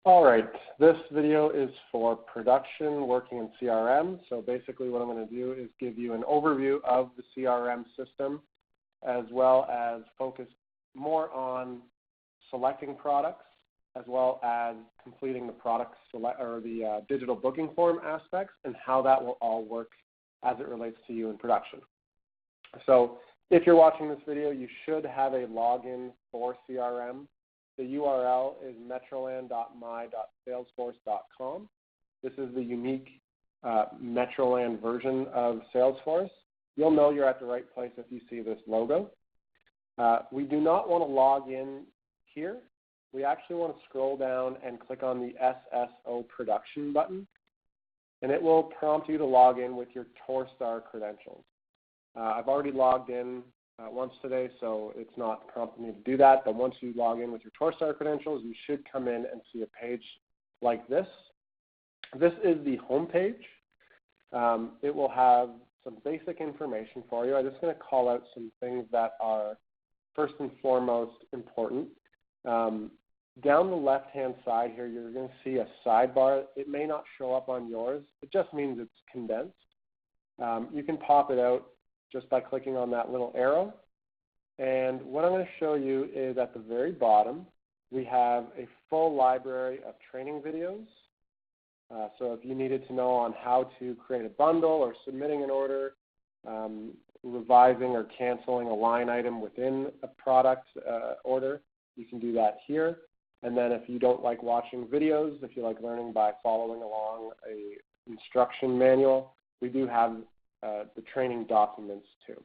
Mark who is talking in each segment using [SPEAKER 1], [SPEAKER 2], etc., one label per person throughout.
[SPEAKER 1] All right, this video is for production working in CRM. So basically what I'm going to do is give you an overview of the CRM system as well as focus more on selecting products as well as completing the product the digital booking form aspects and how that will all work as it relates to you in production. So if you're watching this video, you should have a login for CRM. The URL is metroland.my.salesforce.com. This is the unique Metroland version of Salesforce. You'll know you're at the right place if you see this logo. We do not want to log in here. We actually want to scroll down and click on the SSO production button, and it will prompt you to log in with your Torstar credentials. I've already logged in once today, so it's not prompting me to do that. But once you log in with your Torstar credentials, you should come in and see a page like this. This is the home page. It will have some basic information for you. I'm just going to call out some things that are first and foremost important. Down the left-hand side here, you're going to see a sidebar. It may not show up on yours. It just means it's condensed. You can pop it out just by clicking on that little arrow. And what I'm going to show you is at the very bottom, we have a full library of training videos. So if you needed to know on how to create a bundle or submitting an order, revising or canceling a line item within a product order, you can do that here. And then if you don't like watching videos, if you like learning by following along a instruction manual, we do have the training documents too.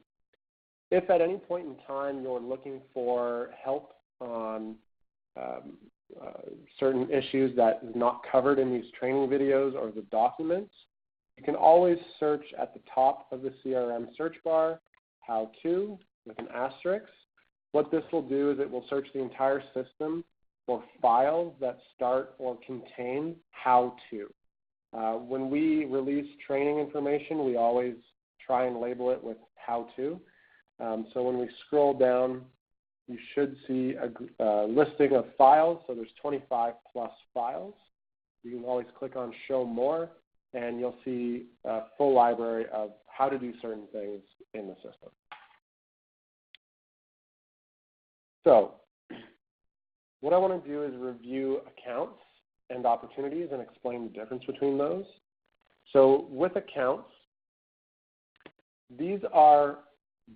[SPEAKER 1] If at any point in time you're looking for help on certain issues that is not covered in these training videos or the documents, you can always search at the top of the CRM search bar, how to, with an asterisk. What this will do is it will search the entire system for files that start or contain how to. When we release training information, we always try and label it with how to. So when we scroll down, you should see a listing of files. So there's 25 plus files. You can always click on show more, and you'll see a full library of how to do certain things in the system. So what I want to do is review accounts and opportunities and explain the difference between those. So with accounts, these are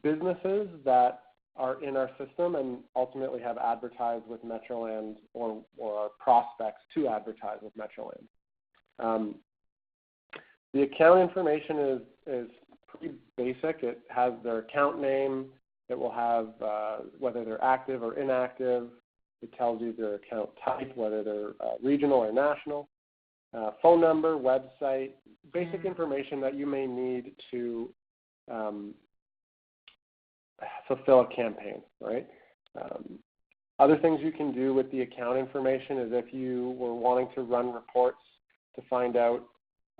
[SPEAKER 1] businesses that are in our system and ultimately have advertised with Metroland or are prospects to advertise with Metroland. The account information is pretty basic. It has their account name. It will have whether they're active or inactive. It tells you their account type, whether they're regional or national, phone number, website, basic information that you may need to fulfill a campaign, right? Other things you can do with the account information is if you were wanting to run reports to find out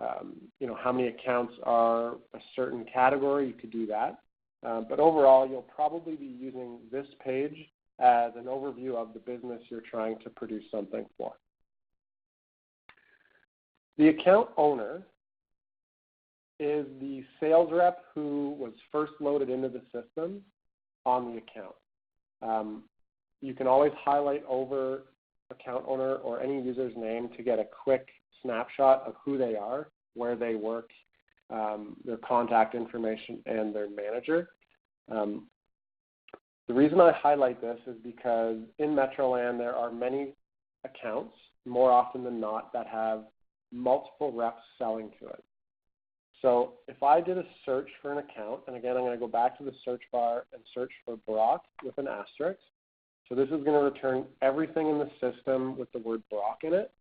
[SPEAKER 1] how many accounts are a certain category, you could do that. But overall, you'll probably be using this page as an overview of the business you're trying to produce something for. The account owner is the sales rep who was first loaded into the system on the account. You can always highlight over account owner or any user's name to get a quick snapshot of who they are, where they work, their contact information, and their manager. The reason I highlight this is because in Metroland there are many accounts, more often than not, that have multiple reps selling to it. So if I did a search for an account, and again I'm going to go back to the search bar and search for Brock with an asterisk. So this is going to return everything in the system with the word Brock in it.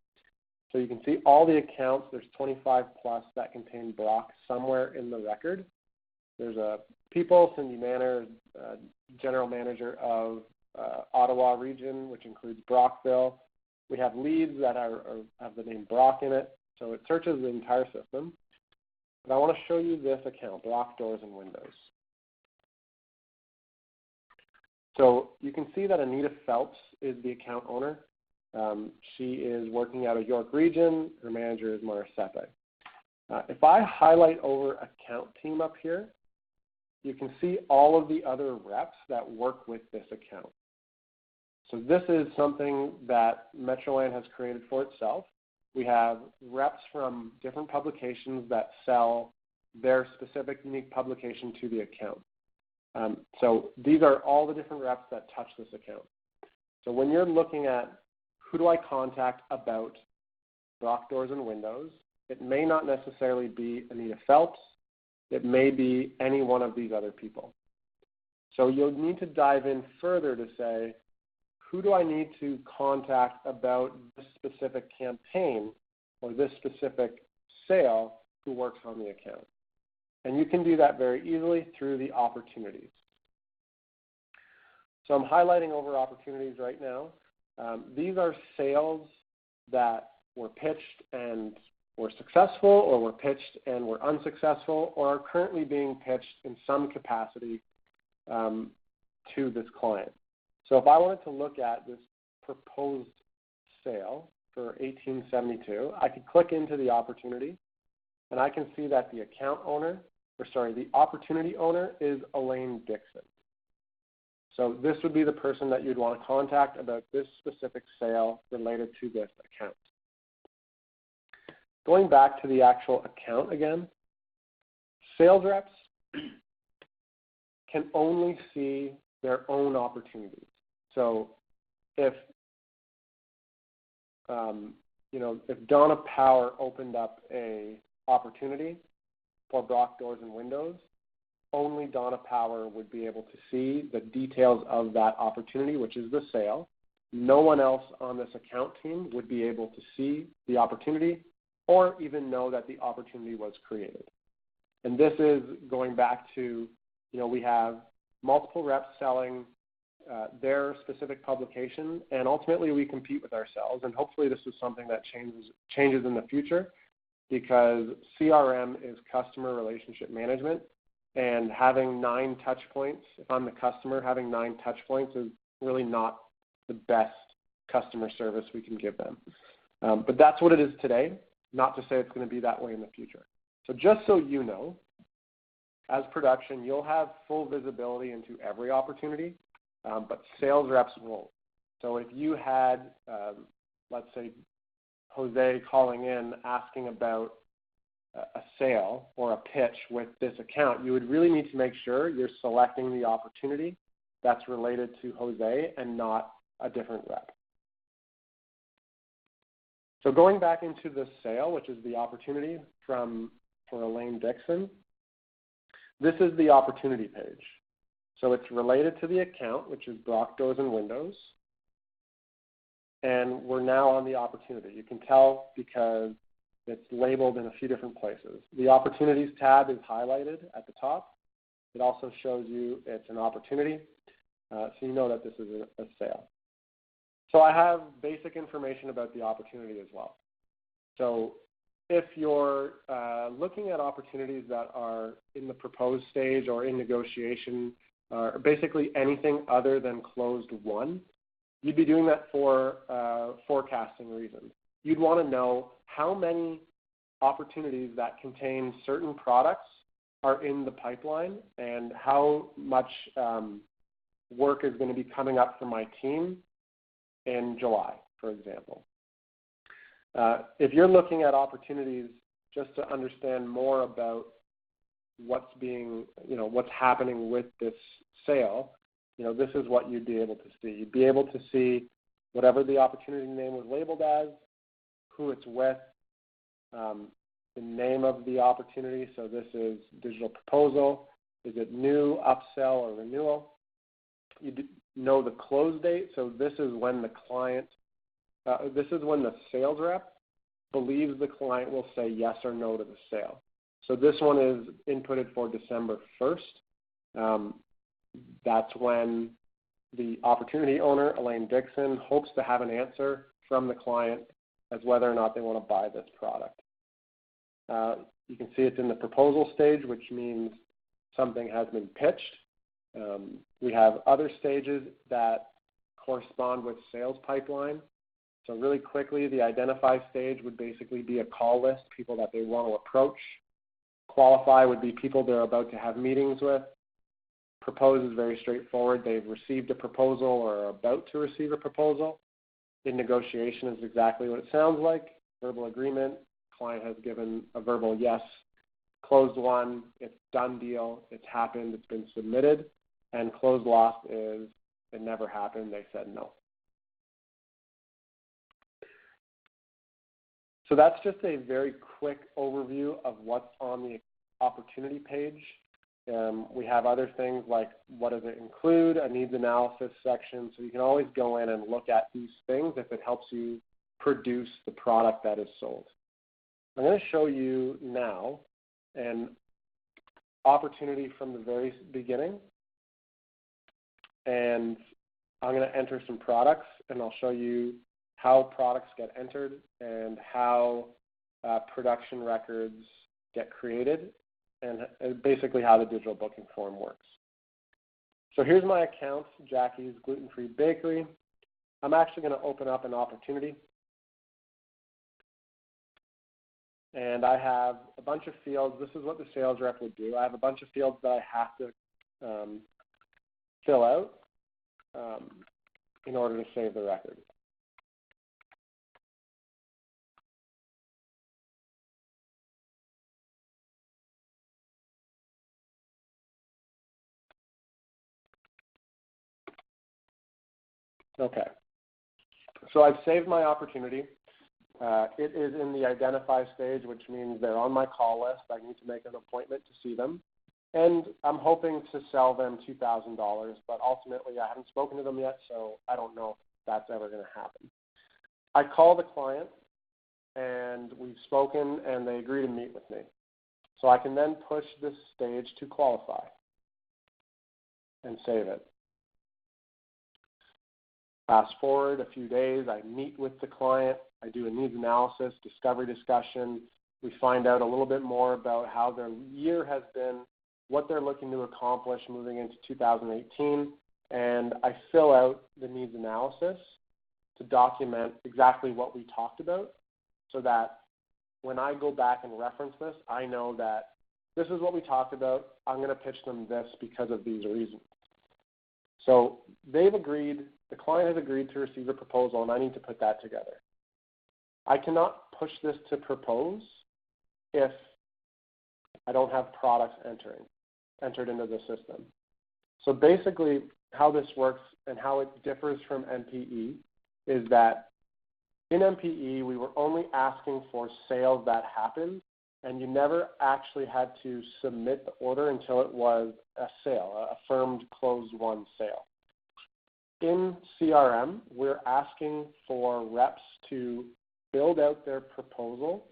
[SPEAKER 1] So you can see all the accounts, there's 25 plus that contain Brock somewhere in the record. There's a people, Cindy Manor, general manager of Ottawa region, which includes Brockville. We have leads that have the name Brock in it. So it searches the entire system. But I want to show you this account, Brock Doors and Windows. So you can see that Anita Phelps is the account owner. She is working out of York Region. Her manager is Marisepe. If I highlight over account team up here, you can see all of the other reps that work with this account. So this is something that Metroland has created for itself. We have reps from different publications that sell their specific unique publication to the account. So these are all the different reps that touch this account. So when you're looking at who do I contact about Brock Doors and Windows, it may not necessarily be Anita Phelps. It may be any one of these other people. So you'll need to dive in further to say, who do I need to contact about this specific campaign or this specific sale who works on the account? And you can do that very easily through the opportunities. So I'm highlighting over opportunities right now. These are sales that were pitched and were successful, or were pitched and were unsuccessful, or are currently being pitched in some capacity to this client. So if I wanted to look at this proposed sale for 1872, I could click into the opportunity, and I can see that the the opportunity owner is Elaine Dixon. So this would be the person that you'd want to contact about this specific sale related to this account. Going back to the actual account again, sales reps can only see their own opportunities. So if if Donna Power opened up a opportunity for Brock Doors and Windows, only Donna Power would be able to see the details of that opportunity, which is the sale. No one else on this account team would be able to see the opportunity or even know that the opportunity was created. And this is going back to, we have multiple reps selling their specific publication, and ultimately we compete with ourselves, and hopefully this is something that changes in the future, because CRM is customer relationship management, and having 9 touch points, if I'm the customer, having 9 touch points is really not the best customer service we can give them. But that's what it is today, not to say it's going to be that way in the future. So just so you know, as production, you'll have full visibility into every opportunity, but sales reps won't. So if you had, let's say, Jose calling in asking about a sale or a pitch with this account, you would really need to make sure you're selecting the opportunity that's related to Jose and not a different rep. So going back into the sale, which is the opportunity for Elaine Dixon, this is the opportunity page. So it's related to the account, which is Brock Doors and Windows. And we're now on the opportunity. You can tell because it's labeled in a few different places. The Opportunities tab is highlighted at the top. It also shows you it's an opportunity, so you know that this is a sale. So I have basic information about the opportunity as well. So if you're looking at opportunities that are in the proposed stage or in negotiation, or basically anything other than closed won, you'd be doing that for forecasting reasons. You'd want to know how many opportunities that contain certain products are in the pipeline and how much work is going to be coming up for my team in July, for example. If you're looking at opportunities just to understand more about what's happening with this sale, this is what you'd be able to see. You'd be able to see whatever the opportunity name was labeled as, who it's with, the name of the opportunity. So this is digital proposal. Is it new, upsell, or renewal? You know the close date. So this is when the sales rep believes the client will say yes or no to the sale. So this one is inputted for December 1st. That's when the opportunity owner, Elaine Dixon, hopes to have an answer from the client as whether or not they want to buy this product. You can see it's in the proposal stage, which means something has been pitched. We have other stages that correspond with sales pipeline. So really quickly, the identify stage would basically be a call list, people that they want to approach. Qualify would be people they're about to have meetings with. Propose is very straightforward. They've received a proposal or are about to receive a proposal. In negotiation is exactly what it sounds like. Verbal agreement, client has given a verbal yes. Closed won, it's done deal, it's happened, it's been submitted. And closed lost is it never happened, they said no. So that's just a very quick overview of what's on the opportunity page. We have other things like what does it include, a needs analysis section. So you can always go in and look at these things if it helps you produce the product that is sold. I'm going to show you now an opportunity from the very beginning. And I'm going to enter some products, and I'll show you how products get entered and how production records get created, and basically how the digital booking form works. So here's my account, Jackie's Gluten-Free Bakery. I'm actually going to open up an opportunity. And I have a bunch of fields. This is what the sales rep would do. I have a bunch of fields that I have to fill out in order to save the record. Okay, so I've saved my opportunity. It is in the identify stage, which means they're on my call list. I need to make an appointment to see them. And I'm hoping to sell them $2,000, but ultimately I haven't spoken to them yet, so I don't know if that's ever going to happen. I call the client, and we've spoken, and they agree to meet with me. So I can then push this stage to qualify and save it. Fast forward a few days, I meet with the client, I do a needs analysis, discovery discussion. We find out a little bit more about how their year has been, what they're looking to accomplish moving into 2018, and I fill out the needs analysis to document exactly what we talked about so that when I go back and reference this, I know that this is what we talked about. I'm going to pitch them this because of these reasons. So they've agreed, the client has agreed to receive a proposal, and I need to put that together. I cannot push this to propose if I don't have products entered into the system. So basically how this works and how it differs from MPE is that in MPE, we were only asking for sales that happened, and you never actually had to submit the order until it was a sale, a affirmed closed won sale. In CRM, we're asking for reps to build out their proposal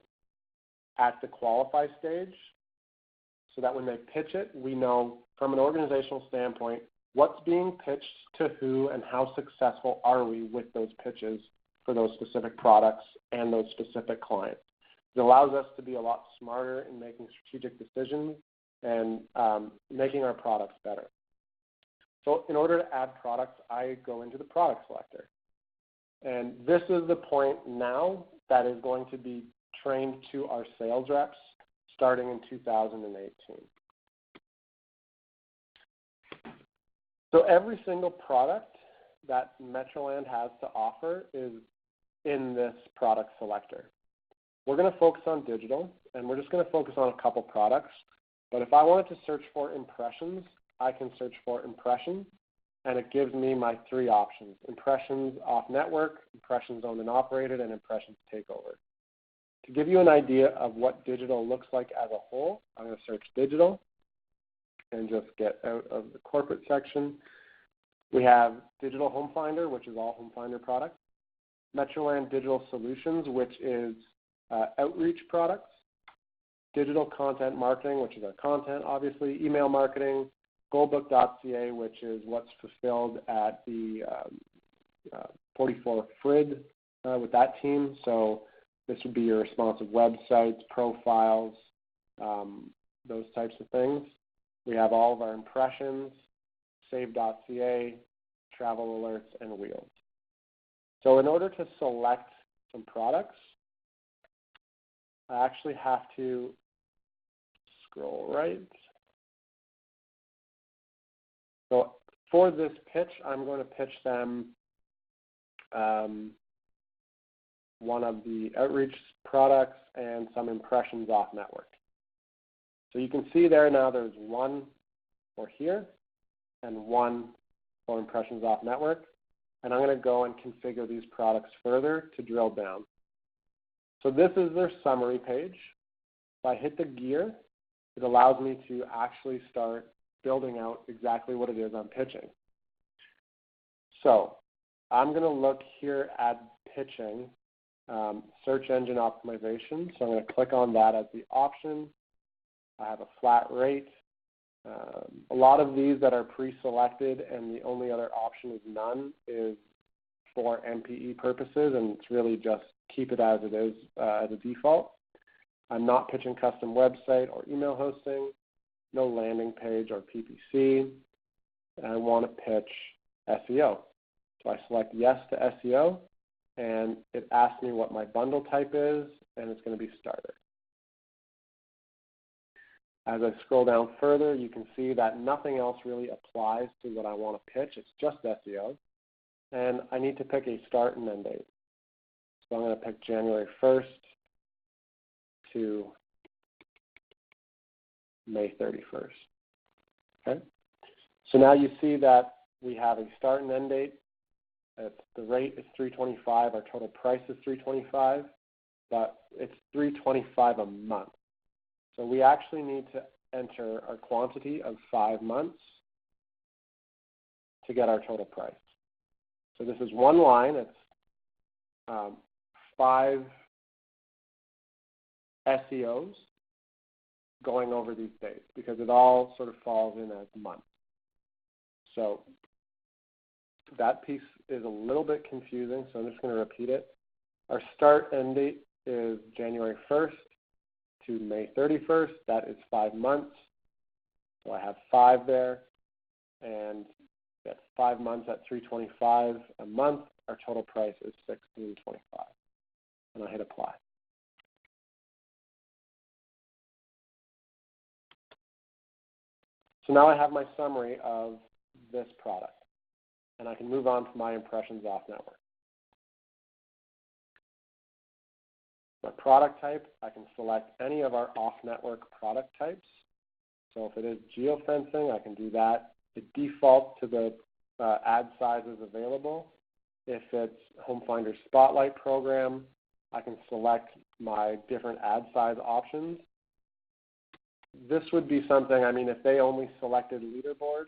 [SPEAKER 1] at the qualify stage so that when they pitch it, we know from an organizational standpoint what's being pitched to who and how successful are we with those pitches for those specific products and those specific clients. It allows us to be a lot smarter in making strategic decisions and making our products better. So in order to add products, I go into the product selector. And this is the point now that is going to be trained to our sales reps starting in 2018. So every single product that Metroland has to offer is in this product selector. We're going to focus on digital, and we're just going to focus on a couple products. But if I wanted to search for impressions, I can search for impressions, and it gives me my three options: impressions off network, impressions owned and operated, and impressions takeover. To give you an idea of what digital looks like as a whole, I'm going to search digital and just get out of the corporate section. We have Digital Home Finder, which is all Home Finder products, Metroland Digital Solutions, which is outreach products, Digital Content Marketing, which is our content, obviously, email marketing, Goldbook.ca, which is what's fulfilled at the 44 FRID with that team. So this would be your responsive websites, profiles, those types of things. We have all of our impressions, Save.ca, travel alerts, and wheels. So in order to select some products, I actually have to scroll right. So for this pitch, I'm going to pitch them one of the outreach products and some impressions off network. So you can see there now there's one for here and one for impressions off network. And I'm going to go and configure these products further to drill down. So this is their summary page. If I hit the gear, it allows me to actually start building out exactly what it is I'm pitching. So I'm going to look here at pitching search engine optimization. So I'm going to click on that as the option. I have a flat rate. A lot of these that are pre-selected and the only other option is none is for MPE purposes, and it's really just keep it as it is as a default. I'm not pitching custom website or email hosting, no landing page or PPC, and I want to pitch SEO. So I select yes to SEO, and it asks me what my bundle type is, and it's going to be starter. As I scroll down further, you can see that nothing else really applies to what I want to pitch. It's just SEO. And I need to pick a start and end date. So I'm going to pick January 1st to May 31st. Okay? So now you see that we have a start and end date. The rate is $325. Our total price is $325, but it's $325 a month. So we actually need to enter our quantity of 5 months to get our total price. So this is one line. It's 5 SEOs going over these dates because it all sort of falls in as months. So that piece is a little bit confusing, so I'm just going to repeat it. Our start end date is January 1st to May 31st. That is 5 months. So I have 5 there, and that's 5 months at $325 a month. Our total price is $1625, and I hit apply. So now I have my summary of this product, and I can move on to my impressions off network. My product type, I can select any of our off-network product types. So if it is geofencing, I can do that. It defaults to the ad sizes available. If it's Home Finder's Spotlight program, I can select my different ad size options. This would be something, I mean, if they only selected leaderboard,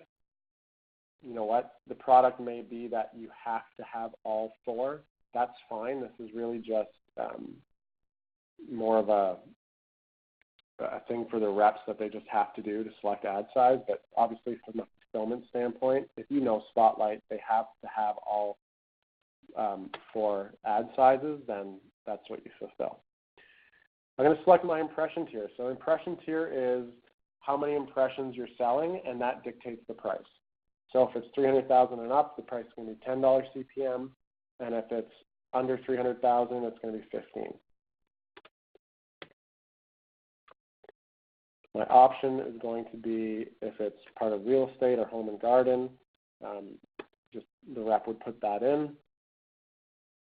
[SPEAKER 1] you know what, the product may be that you have to have all 4. That's fine. This is really just more of a thing for the reps that they just have to do to select ad size. But obviously from a fulfillment standpoint, if you know Spotlight, they have to have all 4 ad sizes, then that's what you fulfill. I'm going to select my impression tier. So impression tier is how many impressions you're selling, and that dictates the price. So if it's 300,000 and up, the price is going to be $10 CPM, and if it's under 300,000, it's going to be $15. My option is going to be if it's part of real estate or home and garden, just the rep would put that in.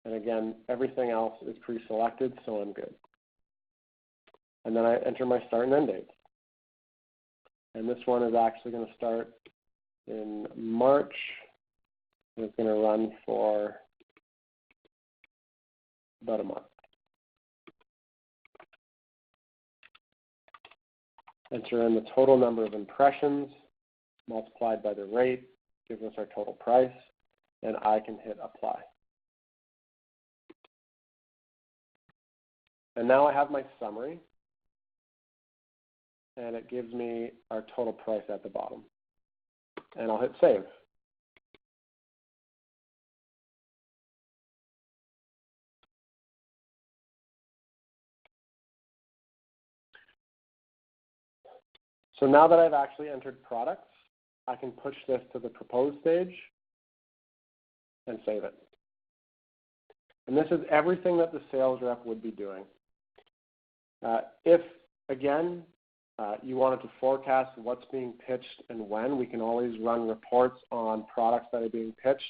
[SPEAKER 1] And again, everything else is pre-selected, so I'm good. And then I enter my start and end date. And this one is actually going to start in March. And it's going to run for about a month. Enter in the total number of impressions multiplied by the rate, gives us our total price, and I can hit apply. And now I have my summary, and it gives me our total price at the bottom. And I'll hit save. So now that I've actually entered products, I can push this to the propose stage and save it. And this is everything that the sales rep would be doing. If, again, you wanted to forecast what's being pitched and when, we can always run reports on products that are being pitched.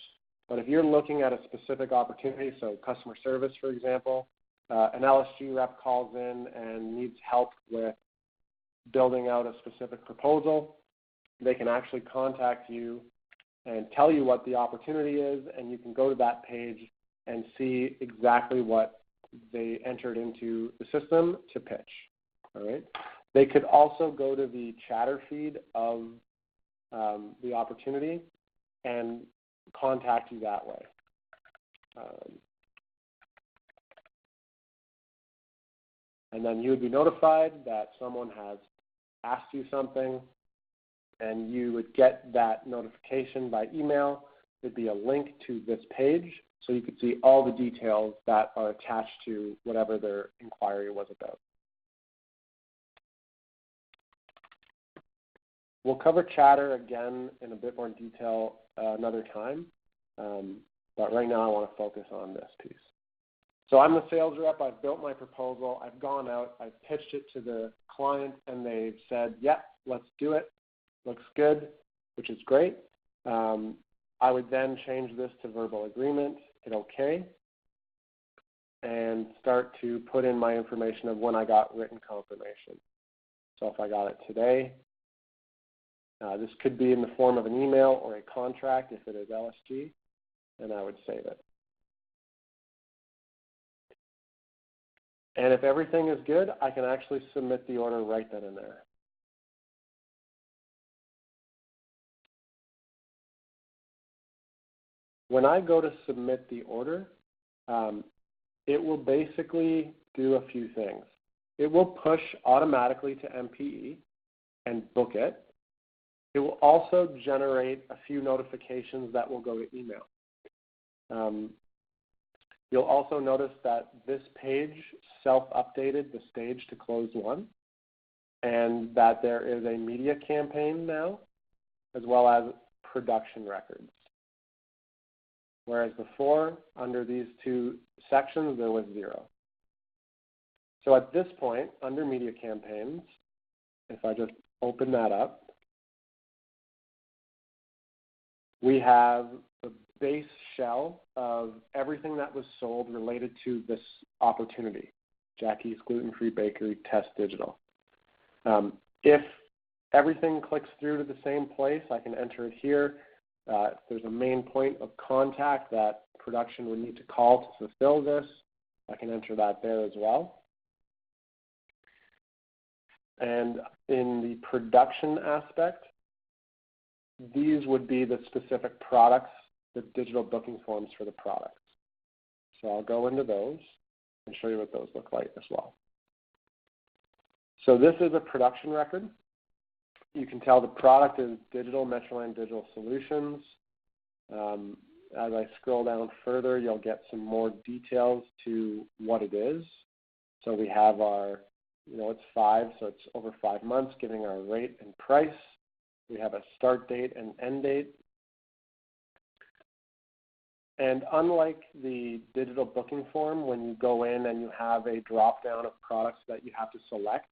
[SPEAKER 1] But if you're looking at a specific opportunity, so customer service, for example, an LSG rep calls in and needs help with building out a specific proposal, they can actually contact you and tell you what the opportunity is, and you can go to that page and see exactly what they entered into the system to pitch. All right. They could also go to the chatter feed of the opportunity and contact you that way. And then you would be notified that someone has asked you something, and you would get that notification by email. There'd be a link to this page, so you could see all the details that are attached to whatever their inquiry was about. We'll cover chatter again in a bit more detail another time, but right now I want to focus on this piece. So I'm the sales rep. I've built my proposal. I've gone out. I've pitched it to the client, and they've said, yep, let's do it. Looks good, which is great. I would then change this to verbal agreement, hit OK, and start to put in my information of when I got written confirmation. So if I got it today, this could be in the form of an email or a contract if it is LSG, and I would save it. And if everything is good, I can actually submit the order right then and there. When I go to submit the order, it will basically do a few things. It will push automatically to MPE and book it. It will also generate a few notifications that will go to email. You'll also notice that this page self-updated the stage to closed won, and that there is a media campaign now, as well as production records. Whereas before, under these two sections, there was 0. So at this point, under media campaigns, if I just open that up, we have the base shell of everything that was sold related to this opportunity, Jackie's Gluten-Free Bakery Test Digital. If everything clicks through to the same place, I can enter it here. There's a main point of contact that production would need to call to fulfill this. I can enter that there as well. And in the production aspect, these would be the specific products, the digital booking forms for the products. So I'll go into those and show you what those look like as well. So this is a production record. You can tell the product is Digital Metroland Digital Solutions. As I scroll down further, you'll get some more details to what it is. So we have our, it's 5, so it's over 5 months, giving our rate and price. We have a start date and end date. And unlike the digital booking form, when you go in and you have a drop-down of products that you have to select,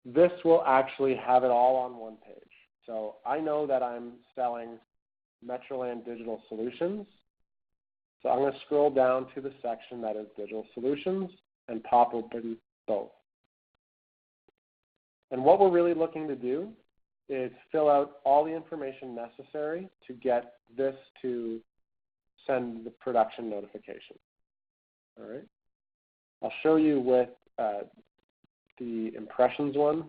[SPEAKER 1] this will actually have it all on one page. So I know that I'm selling Metroland Digital Solutions. So I'm going to scroll down to the section that is Digital Solutions and pop open both. And what we're really looking to do is fill out all the information necessary to get this to send the production notification. All right. I'll show you with the impressions one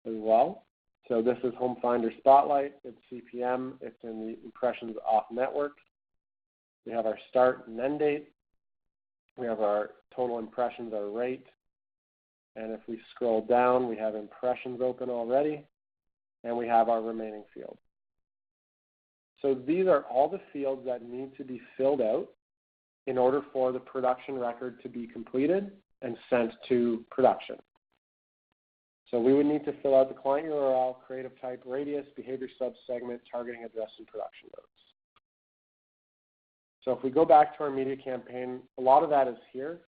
[SPEAKER 1] as well. So this is Home Finder Spotlight. It's CPM. It's in the impressions off network. We have our start and end date. We have our total impressions, our rate. And if we scroll down, we have impressions open already. And we have our remaining fields. So these are all the fields that need to be filled out in order for the production record to be completed and sent to production. So we would need to fill out the client URL, creative type, radius, behavior subsegment, targeting address, and production notes. So if we go back to our media campaign, a lot of that is here.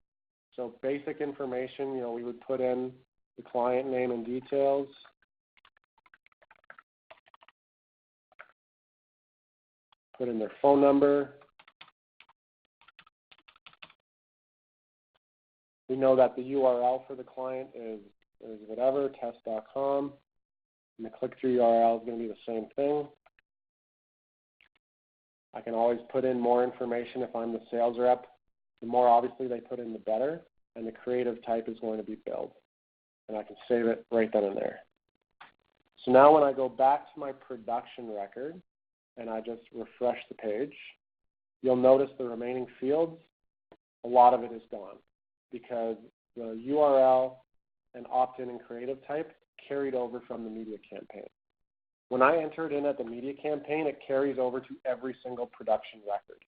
[SPEAKER 1] So basic information, we would put in the client name and details. Put in their phone number. We know that the URL for the client is whatever, test.com. And the click-through URL is going to be the same thing. I can always put in more information if I'm the sales rep. The more obviously they put in, the better. And the creative type is going to be build. And I can save it right then and there. So now when I go back to my production record and I just refresh the page, you'll notice the remaining fields, a lot of it is gone because the URL and opt-in and creative type carried over from the media campaign. When I enter it in at the media campaign, it carries over to every single production record.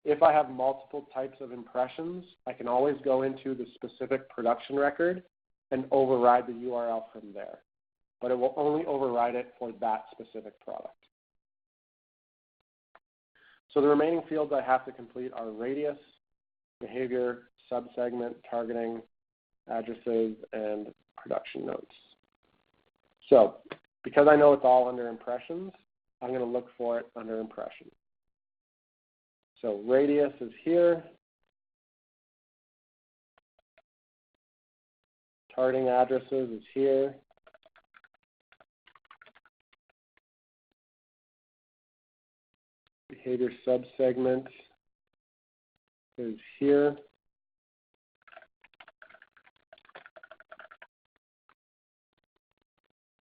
[SPEAKER 1] If I have multiple types of impressions, I can always go into the specific production record and override the URL from there. But it will only override it for that specific product. So the remaining fields I have to complete are radius, behavior, subsegment, targeting, addresses, and production notes. So because I know it's all under impressions, I'm going to look for it under impressions. So radius is here. Targeting addresses is here. Behavior subsegment is here.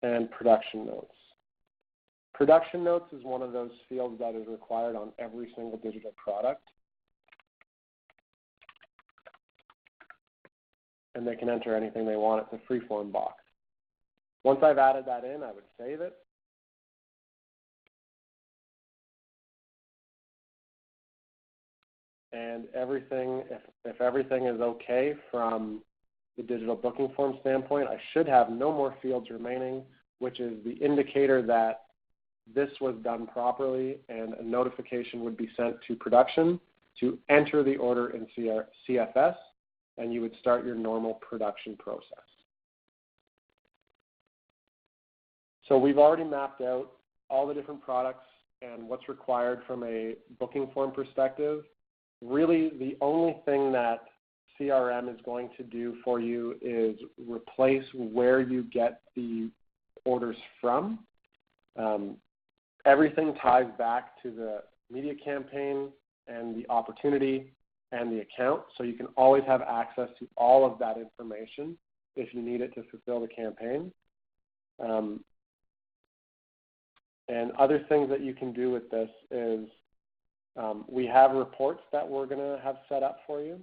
[SPEAKER 1] And production notes. Production notes is one of those fields that is required on every single digital product. And they can enter anything they want. It's a free-form box. Once I've added that in, I would save it. And everything, if everything is okay from the digital booking form standpoint, I should have no more fields remaining, which is the indicator that this was done properly, and a notification would be sent to production to enter the order in CFS, and you would start your normal production process. So we've already mapped out all the different products and what's required from a booking form perspective. Really, the only thing that CRM is going to do for you is replace where you get the orders from. Everything ties back to the media campaign and the opportunity and the account, so you can always have access to all of that information if you need it to fulfill the campaign. And other things that you can do with this is we have reports that we're going to have set up for you.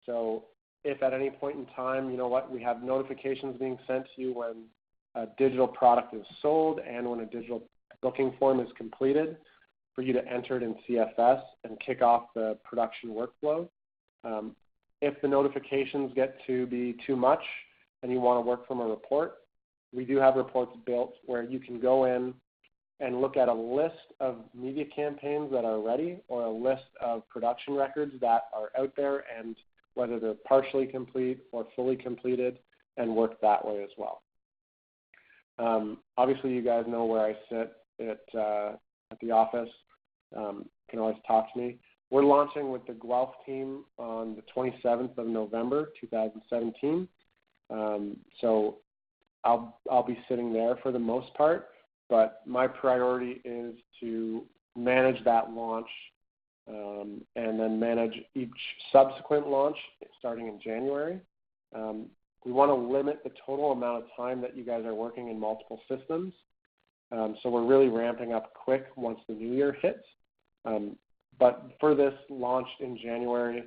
[SPEAKER 1] So if at any point in time, we have notifications being sent to you when a digital product is sold and when a digital booking form is completed, for you to enter it in CFS and kick off the production workflow. If the notifications get to be too much and you want to work from a report, we do have reports built where you can go in and look at a list of media campaigns that are ready or a list of production records that are out there and whether they're partially complete or fully completed, and work that way as well. Obviously, you guys know where I sit at the office. You can always talk to me. We're launching with the Guelph team on the 27th of November, 2017. So I'll be sitting there for the most part, but my priority is to manage that launch and then manage each subsequent launch starting in January. We want to limit the total amount of time that you guys are working in multiple systems. So we're really ramping up quick once the new year hits. But for this launch in January,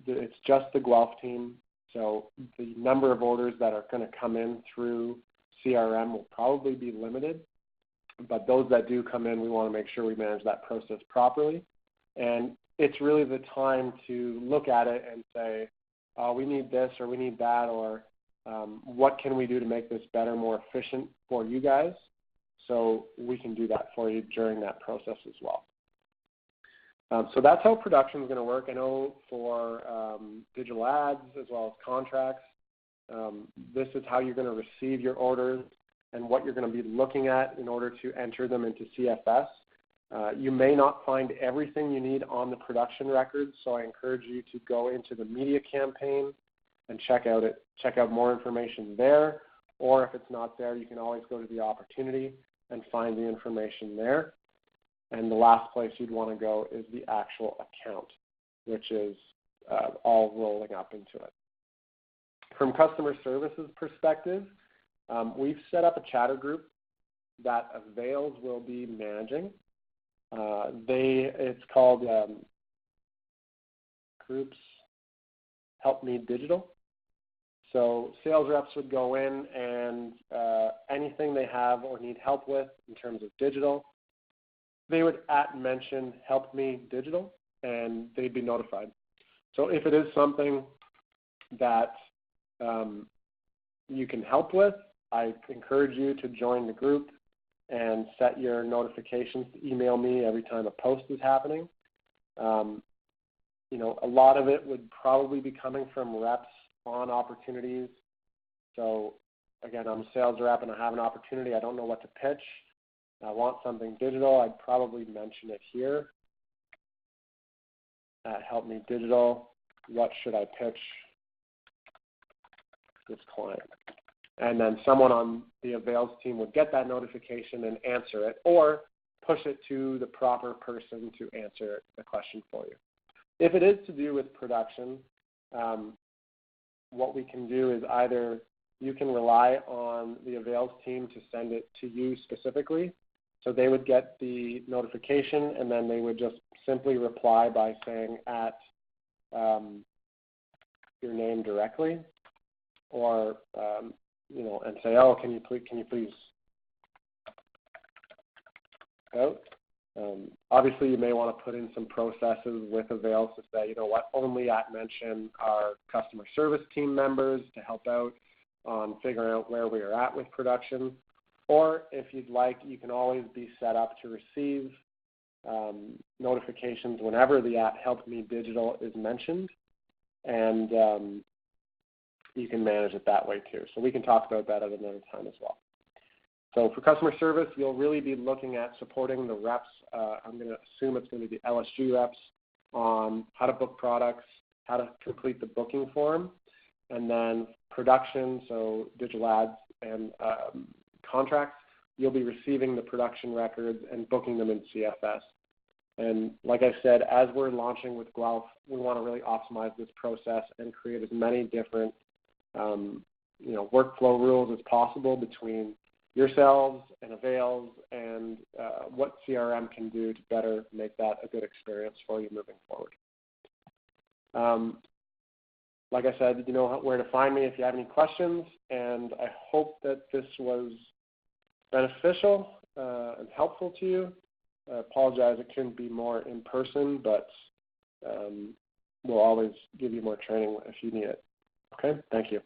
[SPEAKER 1] it's just the Guelph team. So the number of orders that are going to come in through CRM will probably be limited. But those that do come in, we want to make sure we manage that process properly. And it's really the time to look at it and say, we need this or we need that, or what can we do to make this better, more efficient for you guys? So we can do that for you during that process as well. So that's how production is going to work. I know for digital ads as well as contracts, this is how you're going to receive your orders and what you're going to be looking at in order to enter them into CFS. You may not find everything you need on the production records, so I encourage you to go into the media campaign and check out more information there. Or if it's not there, you can always go to the opportunity and find the information there. And the last place you'd want to go is the actual account, which is all rolling up into it. From customer services perspective, we've set up a chatter group that Avails will be managing. It's called Groups Help Me Digital. So sales reps would go in and anything they have or need help with in terms of digital, they would mention Help Me Digital, and they'd be notified. So if it is something that you can help with, I encourage you to join the group and set your notifications to email me every time a post is happening. A lot of it would probably be coming from reps on opportunities. So again, I'm a sales rep and I have an opportunity. I don't know what to pitch. I want something digital. I'd probably mention it here at Help Me Digital. What should I pitch this client? And then someone on the Avails team would get that notification and answer it, or push it to the proper person to answer the question for you. If it is to do with production, what we can do is either you can rely on the Avails team to send it to you specifically, so they would get the notification and then they would just simply reply by saying at your name directly, or and say, oh, can you please out? Obviously, you may want to put in some processes with Avails to say, only @mention our customer service team members to help out on figuring out where we are at with production. Or if you'd like, you can always be set up to receive notifications whenever the Help Me Digital is mentioned, and you can manage it that way too. So we can talk about that at another time as well. So for customer service, you'll really be looking at supporting the reps. I'm going to assume it's going to be the LSG reps on how to book products, how to complete the booking form, and then production, so digital ads and contracts, you'll be receiving the production records and booking them in CFS. And like I said, as we're launching with Guelph, we want to really optimize this process and create as many different workflow rules as possible between yourselves and Avails and what CRM can do to better make that a good experience for you moving forward. Like I said, you know where to find me if you have any questions, and I hope that this was beneficial and helpful to you. I apologize it couldn't be more in person, but we'll always give you more training if you need it. Okay, thank you.